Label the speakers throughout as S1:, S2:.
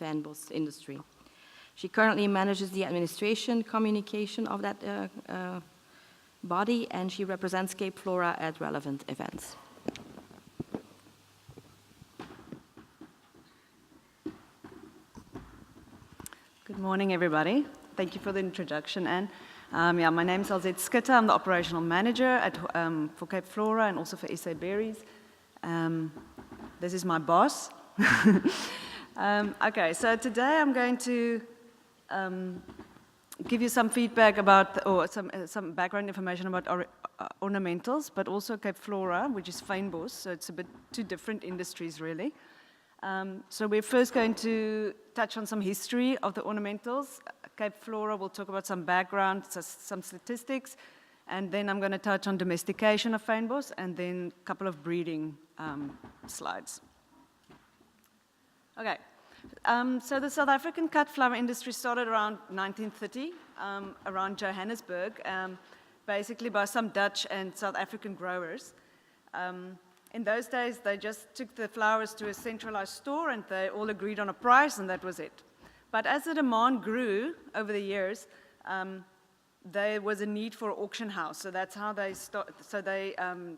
S1: Fynbos industry. She currently manages the administration communication of that body, and she represents Cape Flora at relevant events.
S2: Good morning, everybody. Thank you for the introduction, Anne. My name is Elzette Schutte. I'm the operational manager for Cape Flora and also for SA Berries. This is my boss. Okay, so today I'm going to give you some feedback about, or some background information about ornamentals, but also Cape Flora, which is Fynbos, so it's a bit two different industries, really. So we're first going to touch on some history of the ornamentals. Cape Flora will talk about some background, some statistics, and then I'm going to touch on domestication of Fynbos, and then a couple of breeding slides. Okay, so the South African cut flower industry started around 1930, around Johannesburg, basically by some Dutch and South African growers. In those days, they just took the flowers to a centralized store and they all agreed on a price, and that was it. But as the demand grew over the years, there was a need for an auction house. So that's how they started. So they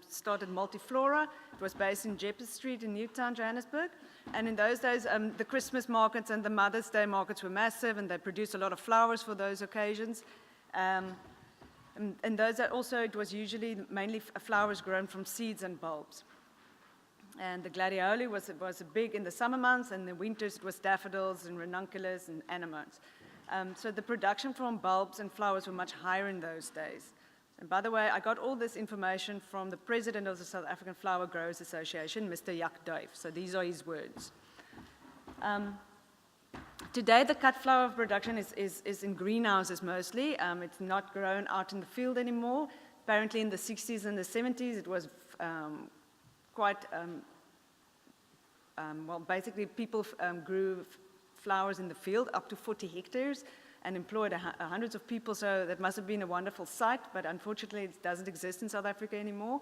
S2: started Multiflora. It was based in Jeppes Street in Newtown, Johannesburg. And in those days, the Christmas markets and the Mother's Day markets were massive, and they produced a lot of flowers for those occasions. And those are also, it was usually mainly flowers grown from seeds and bulbs. And the gladioli was big in the summer months, and in the winters it was daffodils and ranunculus and anemones. So the production from bulbs and flowers were much higher in those days. And by the way, I got all this information from the president of the South African Flower Growers Association, Mr. Jack Duif. So these are his words. Today, the cut flower production is in greenhouses mostly. It's not grown out in the field anymore. Apparently in the 60s and the 70s, it was quite, well, basically people grew flowers in the field up to 40 hectares and employed hundreds of people, so that must have been a wonderful sight, but unfortunately it doesn't exist in South Africa anymore.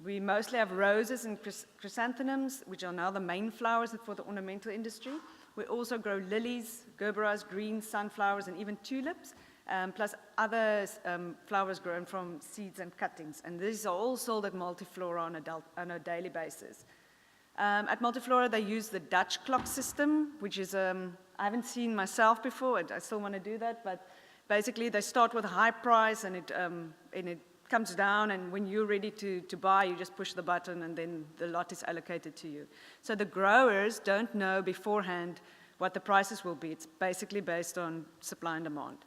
S2: We mostly have roses and chrysanthemums, which are now the main flowers for the ornamental industry. We also grow lilies, gerberas, greens, sunflowers, and even tulips, plus other flowers grown from seeds and cuttings. And these are all sold at Multiflora on a daily basis. At Multiflora, they use the Dutch clock system, which is, I haven't seen myself before, and I still want to do that, but basically they start with a high price, and it comes down, and when you're ready to buy, you just push the button, and then the lot is allocated to you. So the growers don't know beforehand what the prices will be. It's basically based on supply and demand.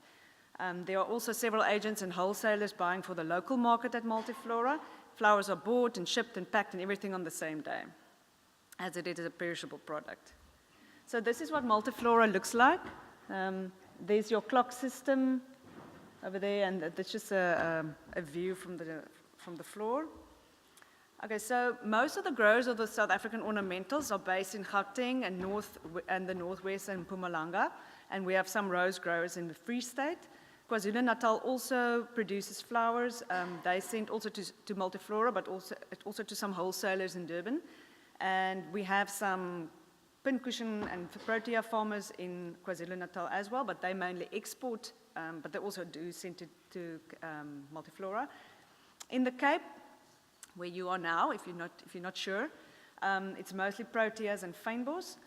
S2: There are also several agents and wholesalers buying for the local market at Multiflora. Flowers are bought and shipped and packed and everything on the same day, as it is a perishable product. So this is what Multiflora looks like. There's your clock system over there, and that's just a view from the floor. Okay, so most of the growers of the South African ornamentals are based in Gauteng and the Northwest and Mpumalanga, and we have some rose growers in the Free State. KwaZulu-Natal also produces flowers. They send also to Multiflora, but also to some wholesalers in Durban. And we have some pincushion and protea farmers in KwaZulu-Natal as well, but they mainly export, but they also do send to Multiflora. In the Cape, where you are now, if you're not sure, it's mostly proteas and fynbos.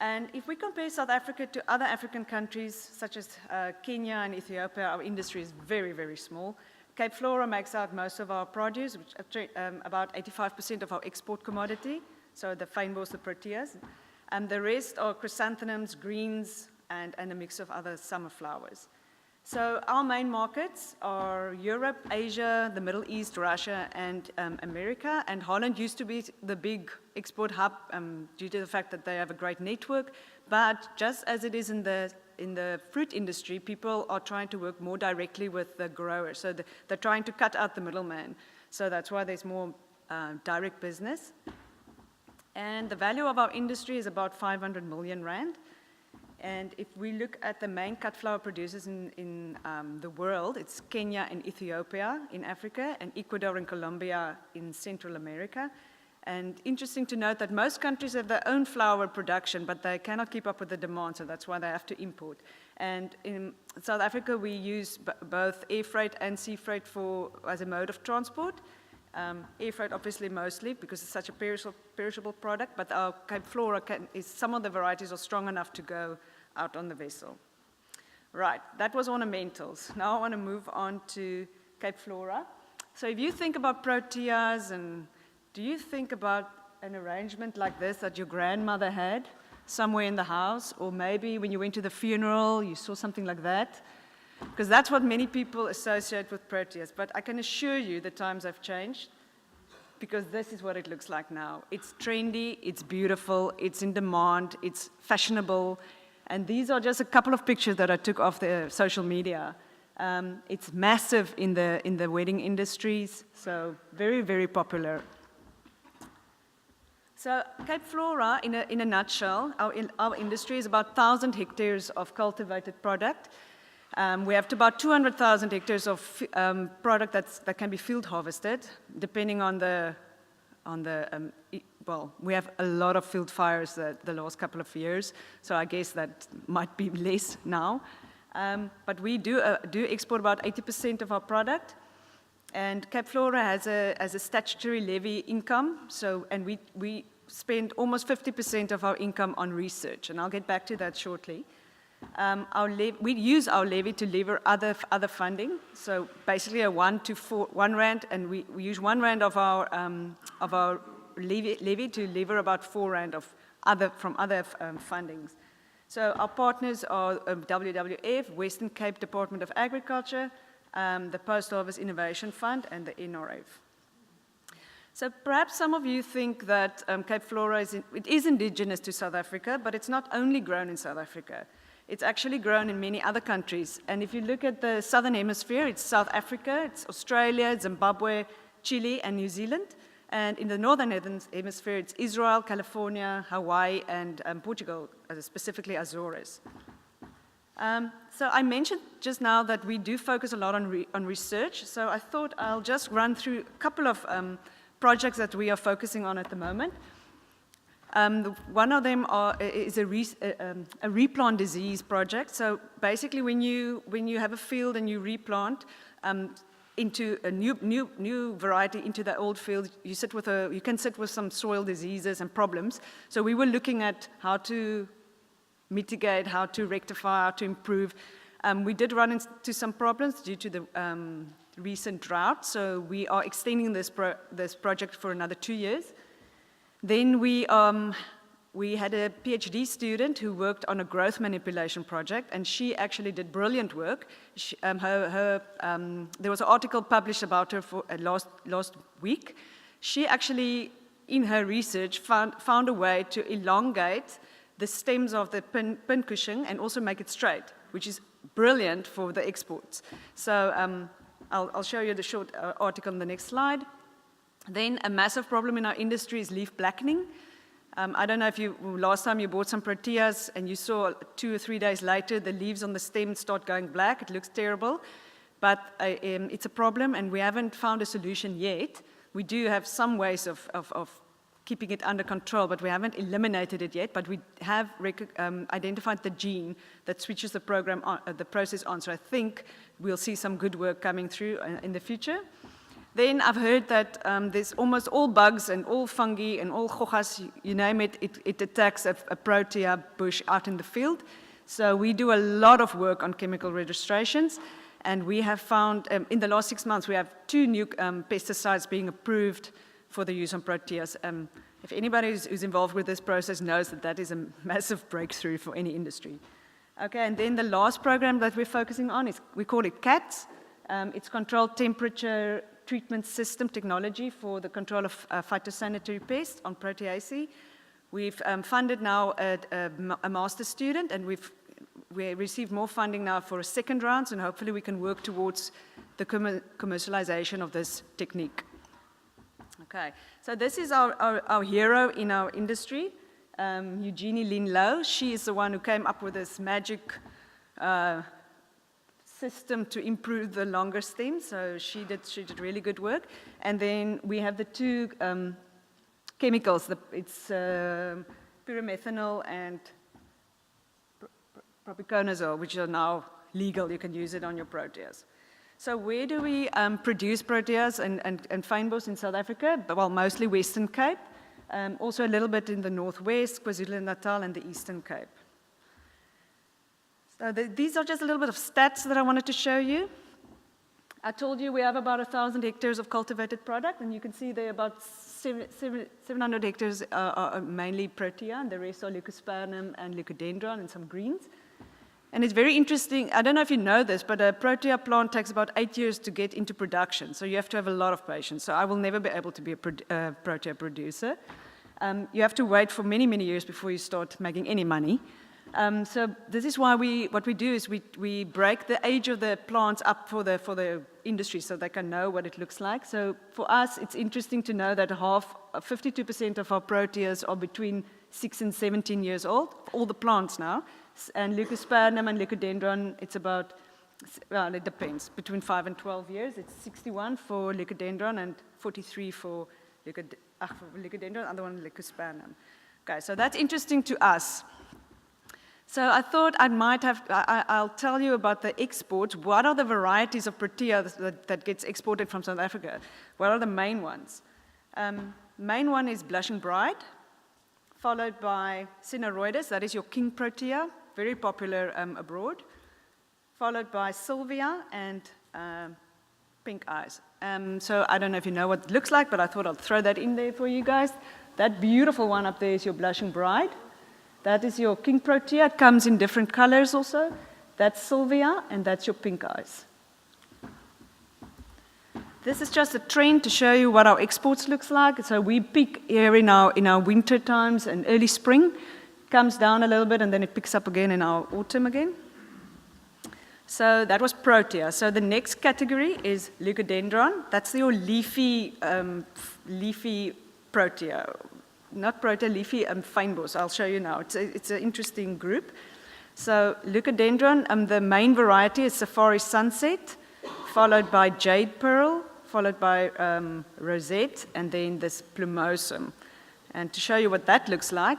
S2: And if we compare South Africa to other African countries, such as Kenya and Ethiopia, our industry is very, very small. Cape Flora makes out most of our produce, which about 85% of our export commodity, so the fynbos, the proteas. And the rest are chrysanthemums, greens, and a mix of other summer flowers. So our main markets are Europe, Asia, the Middle East, Russia, and America. And Holland used to be the big export hub due to the fact that they have a great network. But just as it is in the fruit industry, people are trying to work more directly with the growers. So they're trying to cut out the middleman. So that's why there's more direct business. And the value of our industry is about 500 million rand. And if we look at the main cut flower producers in the world, it's Kenya and Ethiopia in Africa, and Ecuador and Colombia in Central America. And interesting to note that most countries have their own flower production, but they cannot keep up with the demand, so that's why they have to import. And in South Africa, we use both air freight and sea freight as a mode of transport. Air freight, obviously, mostly, because it's such a perishable product, but our Cape Flora, some of the varieties are strong enough to go out on the vessel. Right, that was ornamentals. Now I want to move on to Cape Flora. So if you think about proteas, and do you think about an arrangement like this that your grandmother had somewhere in the house, or maybe when you went to the funeral, you saw something like that? Because that's what many people associate with proteas. But I can assure you the times have changed, because this is what it looks like now. It's trendy, it's beautiful, it's in demand, it's fashionable. And these are just a couple of pictures that I took off the social media. It's massive in the wedding industries, so very, very popular. So Cape Flora, in a nutshell, our industry is about 1,000 hectares of cultivated product. We have about 200,000 hectares of product that can be field harvested, depending on well, we have a lot of field fires the last couple of years, so I guess that might be less now. But we do export about 80% of our product, and Cape Flora has a statutory levy income, and we spend almost 50% of our income on research, and I'll get back to that shortly. We use our levy to lever other funding, so basically a 1 rand, and we use 1 rand of our levy to lever about 4 rand from other fundings. So our partners are WWF, Western Cape Department of Agriculture, the Post Harvest Innovation Fund, and the NRF. So perhaps some of you think that Cape Flora is indigenous to South Africa, but it's not only grown in South Africa. It's actually grown in many other countries. And if you look at the Southern Hemisphere, it's South Africa, it's Australia, Zimbabwe, Chile, and New Zealand. And in the Northern Hemisphere, it's Israel, California, Hawaii, and Portugal, specifically Azores. So I mentioned just now that we do focus a lot on research. So I thought I'll just run through a couple of projects that we are focusing on at the moment. One of them is a replant disease project. So basically, when you have a field and you replant into a new variety into the old field, you can sit with some soil diseases and problems. So we were looking at how to mitigate, how to rectify, how to improve. We did run into some problems due to the recent drought. So we are extending this project for another 2 years. Then we had a PhD student who worked on a growth manipulation project, and she actually did brilliant work. There was an article published about her for last week. She actually, in her research, found a way to elongate the stems of the pincushion and also make it straight, which is brilliant for the exports. So I'll show you the short article on the next slide. Then a massive problem in our industry is leaf blackening. I don't know if last time you bought some proteas and you saw 2 or 3 days later the leaves on the stem start going black. It looks terrible, but it's a problem and we haven't found a solution yet. We do have some ways of keeping it under control, but we haven't eliminated it yet, but we have identified the gene that switches the process on, so I think we'll see some good work coming through in the future. Then I've heard that there's almost all bugs and all fungi and all gogas, you name it, it attacks a protea bush out in the field. So we do a lot of work on chemical registrations, and we have found, in the last 6 months, we have 2 new pesticides being approved for the use on proteas. If anybody who's involved with this process knows that is a massive breakthrough for any industry. Okay, and then the last program that we're focusing on we call it CATS. It's Controlled Temperature Treatment System Technology for the control of phytosanitary pests on Proteaceae. We've funded now a master's student, and we received more funding now for a second round, and hopefully we can work towards the commercialization of this technique. Okay, so this is our hero in our industry, Eugenie Lynn Lowe. She is the one who came up with this magic system to improve the longer stem, so she did really good work. And then we have the 2 chemicals. It's pyrimethanol and propiconazole, which are now legal. You can use it on your proteas. So where do we produce proteas and fynbos in South Africa? Well, mostly Western Cape, also a little bit in the Northwest, KwaZulu-Natal, and the Eastern Cape. So these are just a little bit of stats that I wanted to show you. I told you we have about 1,000 hectares of cultivated product, and you can see there about 700 hectares are mainly protea, and the rest are leucospermum and leucodendron and some greens. And it's very interesting. I don't know if you know this, but a protea plant takes about 8 years to get into production, so you have to have a lot of patience. So I will never be able to be a protea producer. You have to wait for many, many years before you start making any money. So this is why what we do is we break the age of the plants up for the industry so they can know what it looks like. So for us, it's interesting to know that 52% of our proteas are between 6 and 17 years old, all the plants now. And leucospermum and leucodendron, it's about, well, it depends, between 5 and 12 years. It's 61 for leucodendron and 43 for leucodendron, other one leucospermum. Okay, so that's interesting to us. So I thought I'll tell you about the exports. What are the varieties of protea that gets exported from South Africa? What are the main ones? Main one is Blushing Bride, followed by Cineroides, that is your king protea, very popular abroad, followed by Sylvia and Pink Eyes. So I don't know if you know what it looks like, but I thought I'll throw that in there for you guys. That beautiful one up there is your Blushing Bride. That is your king protea. It comes in different colors also. That's Sylvia, and that's your Pink Eyes. This is just a trend to show you what our exports looks like. So we peak here in our winter times and early spring. Comes down a little bit, and then it picks up again in our autumn again. So that was protea. So the next category is leucodendron. That's your leafy protea. Not protea, leafy fynbos. I'll show you now. It's an interesting group. So leucodendron, the main variety is Safari Sunset, followed by Jade Pearl, followed by Rosette, and then this Plumosum. And to show you what that looks like,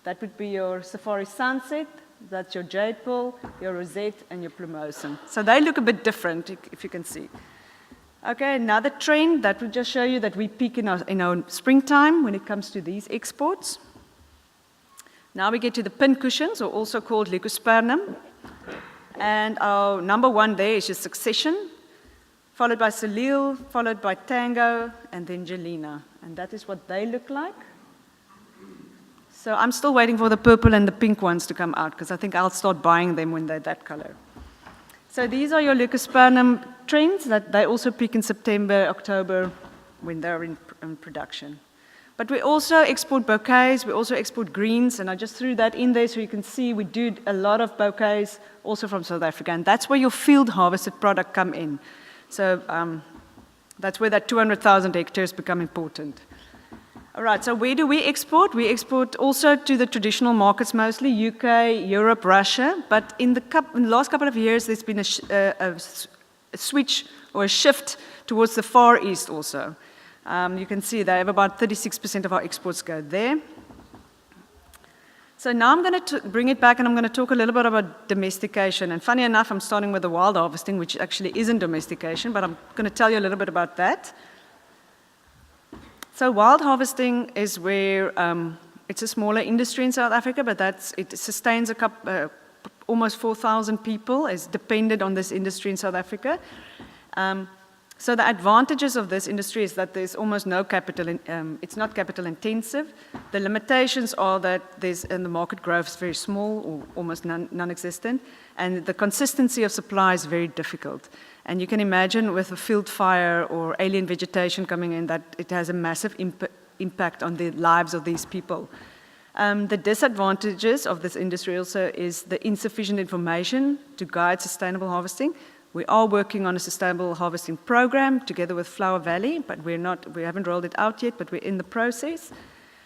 S2: that would be your Safari Sunset, that's your Jade Pearl, your Rosette, and your Plumosum. So they look a bit different, if you can see. Okay, another trend that will just show you that we peak in our springtime when it comes to these exports. Now we get to the pincushions, or also called leucospermum. And our number one there is your Succession, followed by Salil, followed by Tango, and then Jelena. And that is what they look like. So I'm still waiting for the purple and the pink ones to come out, because I think I'll start buying them when they're that color. So these are your leucospermum trends that they also peak in September, October, when they're in production. But we also export bouquets, we also export greens, and I just threw that in there so you can see we do a lot of bouquets also from South Africa, and that's where your field harvested product come in. So that's where that 200,000 hectares become important. All right, so where do we export? We export also to the traditional markets mostly, UK, Europe, Russia, but in the last couple of years there's been a switch or a shift towards the Far East also. You can see they have about 36% of our exports go there. So now I'm going to bring it back and I'm going to talk a little bit about domestication. And funny enough, I'm starting with the wild harvesting, which actually isn't domestication, but I'm going to tell you a little bit about that. So wild harvesting is where it's a smaller industry in South Africa, but it sustains almost 4,000 people is dependent on this industry in South Africa. So the advantages of this industry is that there's almost no capital, it's not capital intensive. The limitations are that the market growth is very small or almost non-existent, and the consistency of supply is very difficult. And you can imagine with a field fire or alien vegetation coming in that it has a massive impact on the lives of these people. The disadvantages of this industry also is the insufficient information to guide sustainable harvesting. We are working on a sustainable harvesting program together with Flower Valley, but we haven't rolled it out yet, but we're in the process.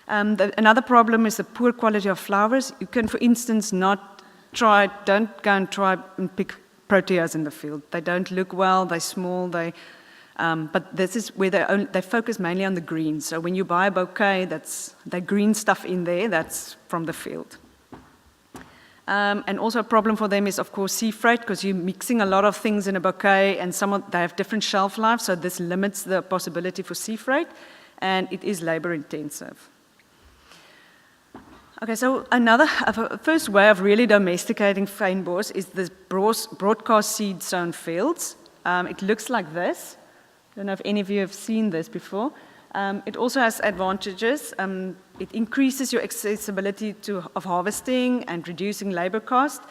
S2: Another problem is the poor quality of flowers. You can, for instance, don't go and try and pick proteas in the field. They don't look well, they're small, But this is where they focus mainly on the greens. So when you buy a bouquet, the green stuff in there, that's from the field. And also a problem for them is, of course, sea freight, because you're mixing a lot of things in a bouquet, and they have different shelf life, so this limits the possibility for sea freight, and it is labor intensive. Okay, so first way of really domesticating fynbos is this broadcast seed sown fields. It looks like this. I don't know if any of you have seen this before. It also has advantages. It increases your accessibility of harvesting and reducing labor cost.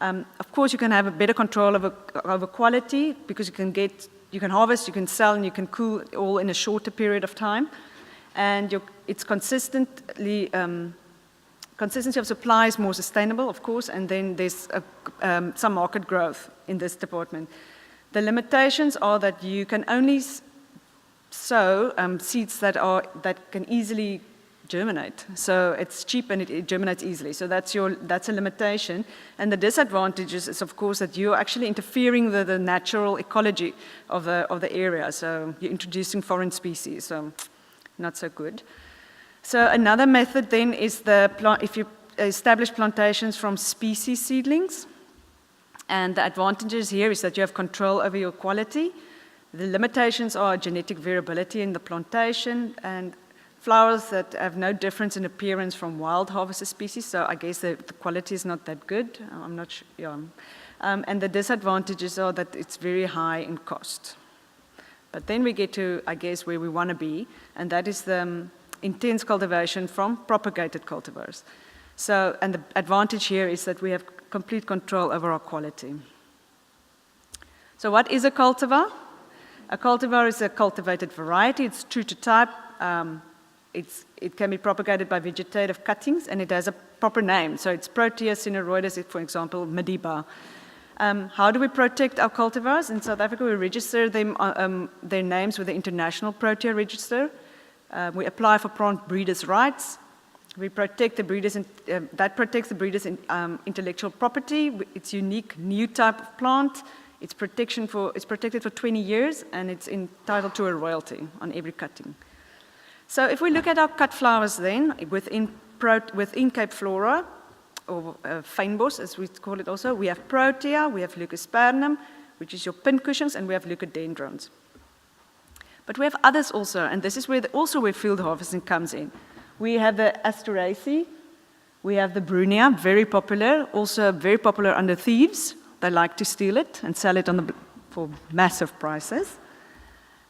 S2: Of course, you can have a better control over quality because you can harvest, you can sell, and you can cool all in a shorter period of time. And it's consistency of supply is more sustainable, of course, and then there's some market growth in this department. The limitations are that you can only sow seeds that can easily germinate. So it's cheap and it germinates easily. So that's a limitation. And the disadvantages is, of course, that you're actually interfering with the natural ecology of the area. So you're introducing foreign species, so not so good. So another method then is if you establish plantations from species seedlings. And the advantages here is that you have control over your quality. The limitations are genetic variability in the plantation and flowers that have no difference in appearance from wild harvested species. So I guess the quality is not that good. I'm not sure. Yeah. And the disadvantages are that it's very high in cost. But then we get to, I guess, where we want to be, and that is the intense cultivation from propagated cultivars. So, and the advantage here is that we have complete control over our quality. So what is a cultivar? A cultivar is a cultivated variety. It's true to type. It can be propagated by vegetative cuttings, and it has a proper name. So it's Protea cineroides, for example, Mediba. How do we protect our cultivars? In South Africa, we register them, their names with the International Protea Register. We apply for plant breeders' rights. We protect the breeders, that protects the breeders' intellectual property. It's unique, new type of plant. It's protected for 20 years, and it's entitled to a royalty on every cutting. So if we look at our cut flowers then, within Cape Flora, or Fynbos, as we call it also, we have Protea, we have Leucospernum, which is your pincushions, and we have Leucodendrons. But we have others also, and this is where field harvesting comes in. We have the Asteraceae, we have the Brunia, very popular, also very popular under thieves. They like to steal it and sell it for massive prices.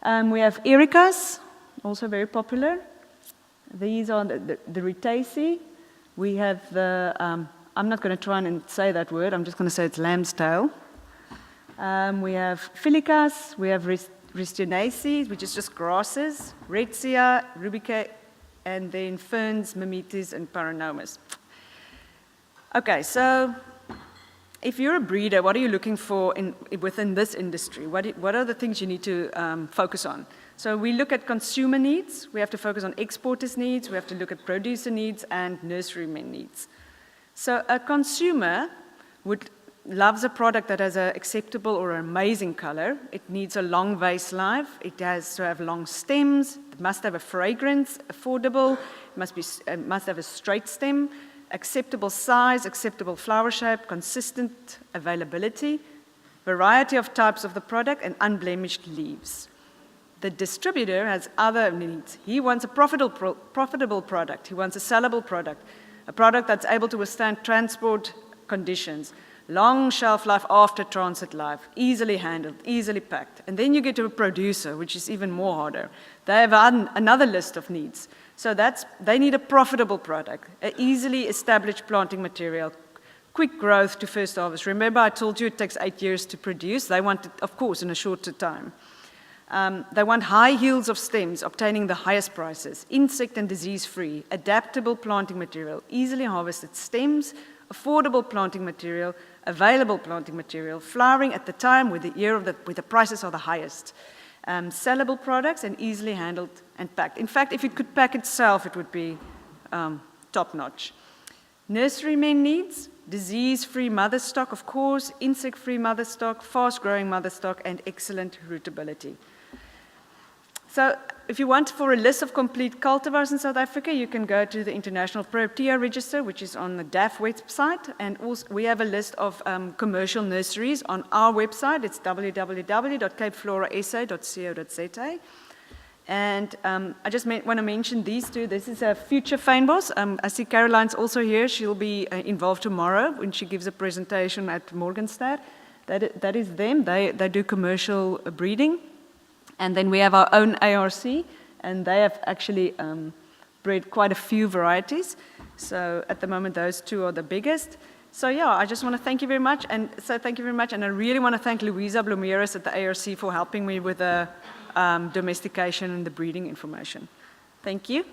S2: We have Ericas, also very popular. These are the Rutaceae. We have the, I'm not going to try and say that word, I'm just going to say it's lamb's tail. We have Philicas, we have Ristunaceae, which is just grasses, Retsia, Rubica, and then ferns, mimetes, and paranomas. Okay, so if you're a breeder, what are you looking for within this industry? What are the things you need to focus on? So we look at consumer needs, we have to focus on exporters' needs, we have to look at producer needs, and nurserymen needs. So a consumer loves a product that has an acceptable or amazing color. It needs a long vase life. It has to have long stems. It must have a fragrance, affordable. It must have a straight stem, acceptable size, acceptable flower shape, consistent availability, variety of types of the product, and unblemished leaves. The distributor has other needs. He wants a profitable product. He wants a sellable product, a product that's able to withstand transport conditions, long shelf life after transit life, easily handled, easily packed. And then you get to a producer, which is even more harder. They have another list of needs. So they need a profitable product, an easily established planting material, quick growth to first harvest. Remember, I told you it takes 8 years to produce. They want it, of course, in a shorter time. They want high yields of stems, obtaining the highest prices, insect and disease-free, adaptable planting material, easily harvested stems, affordable planting material, available planting material, flowering at the time where the prices are the highest, sellable products, and easily handled and packed. In fact, if it could pack itself, it would be top-notch. Nurserymen needs, disease-free mother stock, of course, insect-free mother stock, fast-growing mother stock, and excellent rootability. So if you want for a list of complete cultivars in South Africa, you can go to the International Protea Register, which is on the DAF website. And also we have a list of commercial nurseries on our website. It's www.capeflorasa.co.za. And I just want to mention these two. This is a future Fynbos. I see Caroline's also here. She'll be involved tomorrow when she gives a presentation at Morgenstad. That is them. They do commercial breeding. And then we have our own ARC, and they have actually bred quite a few varieties. So at the moment, those two are the biggest. So yeah, I just want to thank you very much. And so thank you very much. And I really want to thank Luisa Blumeres at the ARC for helping me with the domestication and the breeding information. Thank you.